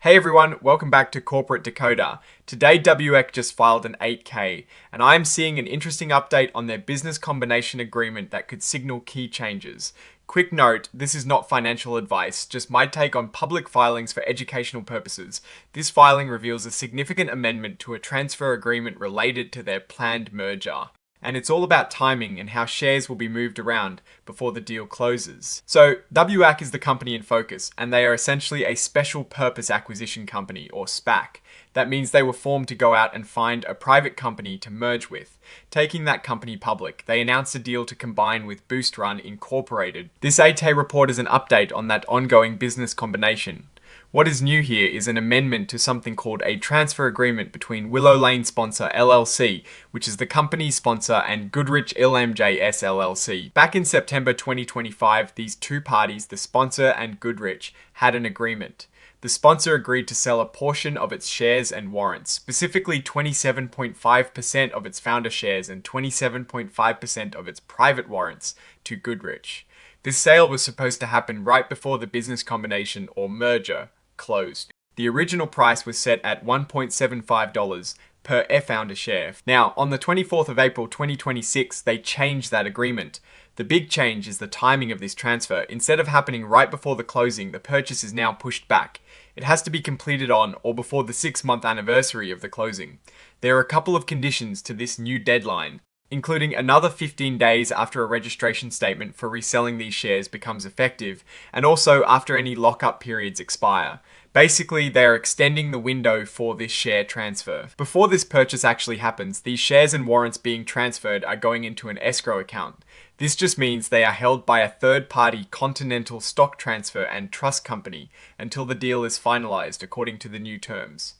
Hey everyone, welcome back to Corporate Decoder. Today WLAC just filed an 8K, and I am seeing an interesting update on their business combination agreement that could signal key changes. Quick note, this is not financial advice, just my take on public filings for educational purposes. This filing reveals a significant amendment to a transfer agreement related to their planned merger. And it's all about timing and how shares will be moved around before the deal closes. So WLAC is the company in focus, and they are essentially a special purpose acquisition company, or SPAC. That means they were formed to go out and find a private company to merge with. Taking that company public, they announced a deal to combine with Boost Run Incorporated. This 8K report is an update on that ongoing business combination. What is new here is an amendment to something called a transfer agreement between Willow Lane sponsor LLC, which is the company's sponsor, and Goodrich LMJS LLC. Back in September 2025, these two parties, the sponsor and Goodrich, had an agreement. The sponsor agreed to sell a portion of its shares and warrants, specifically 27.5% of its founder shares and 27.5% of its private warrants, to Goodrich. This sale was supposed to happen right before the business combination, or merger, closed. The original price was set at $1.75 per founder share. Now, on the 24th of April 2026, they changed that agreement. The big change is the timing of this transfer. Instead of happening right before the closing, the purchase is now pushed back. It has to be completed on or before the 6-month anniversary of the closing. There are a couple of conditions to this new deadline, including another 15 days after a registration statement for reselling these shares becomes effective, and also after any lockup periods expire. Basically, they're extending the window for this share transfer. Before this purchase actually happens, these shares and warrants being transferred are going into an escrow account. This just means they are held by a third-party Continental Stock Transfer and Trust Company until the deal is finalized according to the new terms.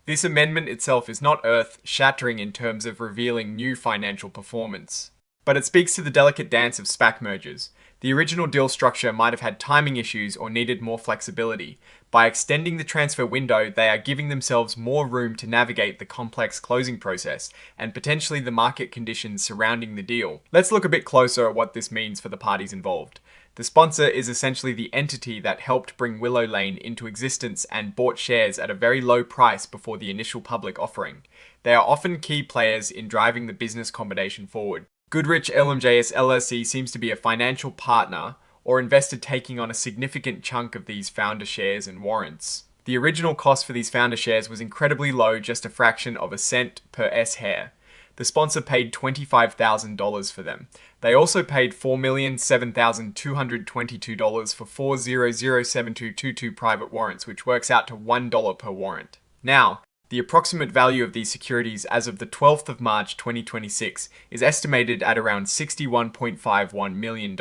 This amendment itself is not earth-shattering in terms of revealing new financial performance, but it speaks to the delicate dance of SPAC mergers. The original deal structure might have had timing issues or needed more flexibility. By extending the transfer window, they are giving themselves more room to navigate the complex closing process and potentially the market conditions surrounding the deal. Let's look a bit closer at what this means for the parties involved. The sponsor is essentially the entity that helped bring Willow Lane into existence and bought shares at a very low price before the initial public offering. They are often key players in driving the business combination forward. Goodrich LMJS LLC seems to be a financial partner or investor taking on a significant chunk of these founder shares and warrants. The original cost for these founder shares was incredibly low, just a fraction of a cent per S-hair. The sponsor paid $25,000 for them. They also paid $4,007,222 for 4007222 private warrants, which works out to $1 per warrant. Now, the approximate value of these securities as of the 12th of March 2026 is estimated at around $61.51 million.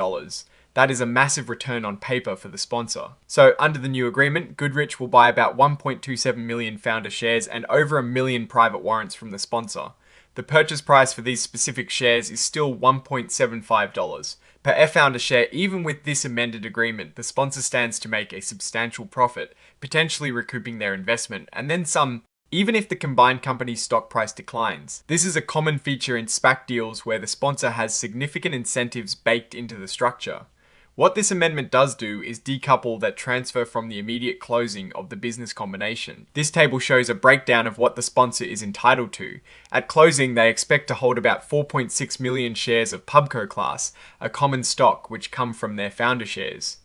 That is a massive return on paper for the sponsor. So under the new agreement, Goodrich will buy about 1.27 million founder shares and over 1 million private warrants from the sponsor. The purchase price for these specific shares is still $1.75 per founder share. Even with this amended agreement, the sponsor stands to make a substantial profit, potentially recouping their investment, and then some, even if the combined company's stock price declines. This is a common feature in SPAC deals where the sponsor has significant incentives baked into the structure. What this amendment does do is decouple that transfer from the immediate closing of the business combination. This table shows a breakdown of what the sponsor is entitled to. At closing, they expect to hold about 4.6 million shares of Pubco class, a common stock which come from their founder shares.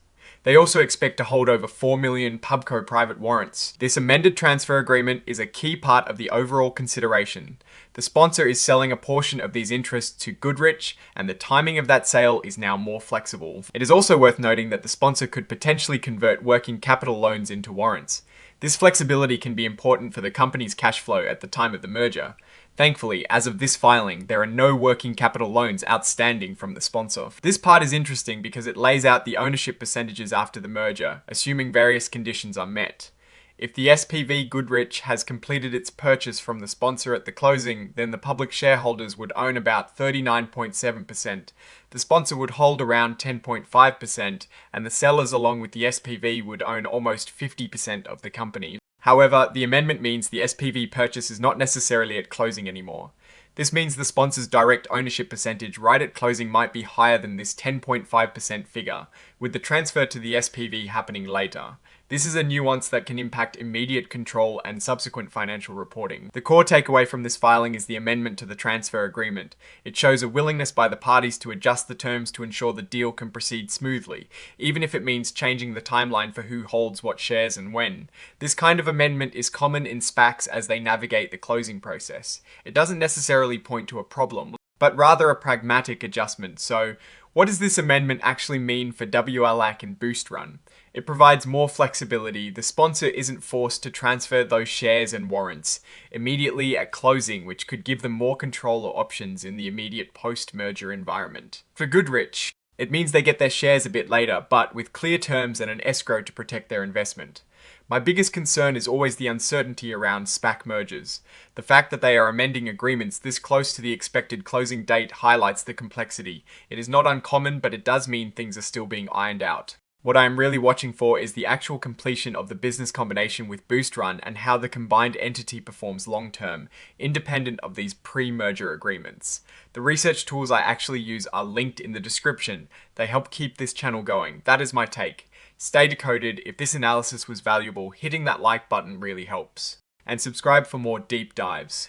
They also expect to hold over 4 million Pubco private warrants. This amended transfer agreement is a key part of the overall consideration. The sponsor is selling a portion of these interests to Goodrich, and the timing of that sale is now more flexible. It is also worth noting that the sponsor could potentially convert working capital loans into warrants. This flexibility can be important for the company's cash flow at the time of the merger. Thankfully, as of this filing, there are no working capital loans outstanding from the sponsor. This part is interesting because it lays out the ownership percentages after the merger, assuming various conditions are met. If the SPV Goodrich has completed its purchase from the sponsor at the closing, then the public shareholders would own about 39.7%. The sponsor would hold around 10.5%, and the sellers along with the SPV would own almost 50% of the company. However, the amendment means the SPV purchase is not necessarily at closing anymore. This means the sponsor's direct ownership percentage right at closing might be higher than this 10.5% figure, with the transfer to the SPV happening later. This is a nuance that can impact immediate control and subsequent financial reporting. The core takeaway from this filing is the amendment to the transfer agreement. It shows a willingness by the parties to adjust the terms to ensure the deal can proceed smoothly, even if it means changing the timeline for who holds what shares and when. This kind of amendment is common in SPACs as they navigate the closing process. It doesn't necessarily point to a problem, but rather a pragmatic adjustment. So, what does this amendment actually mean for WLAC and Boost Run? It provides more flexibility. The sponsor isn't forced to transfer those shares and warrants immediately at closing, which could give them more control or options in the immediate post-merger environment. For Goodrich, it means they get their shares a bit later, but with clear terms and an escrow to protect their investment. My biggest concern is always the uncertainty around SPAC mergers. The fact that they are amending agreements this close to the expected closing date highlights the complexity. It is not uncommon, but it does mean things are still being ironed out. What I am really watching for is the actual completion of the business combination with Boost Run and how the combined entity performs long-term, independent of these pre-merger agreements. The research tools I actually use are linked in the description. They help keep this channel going. That is my take. Stay decoded. If this analysis was valuable, hitting that like button really helps. And subscribe for more deep dives.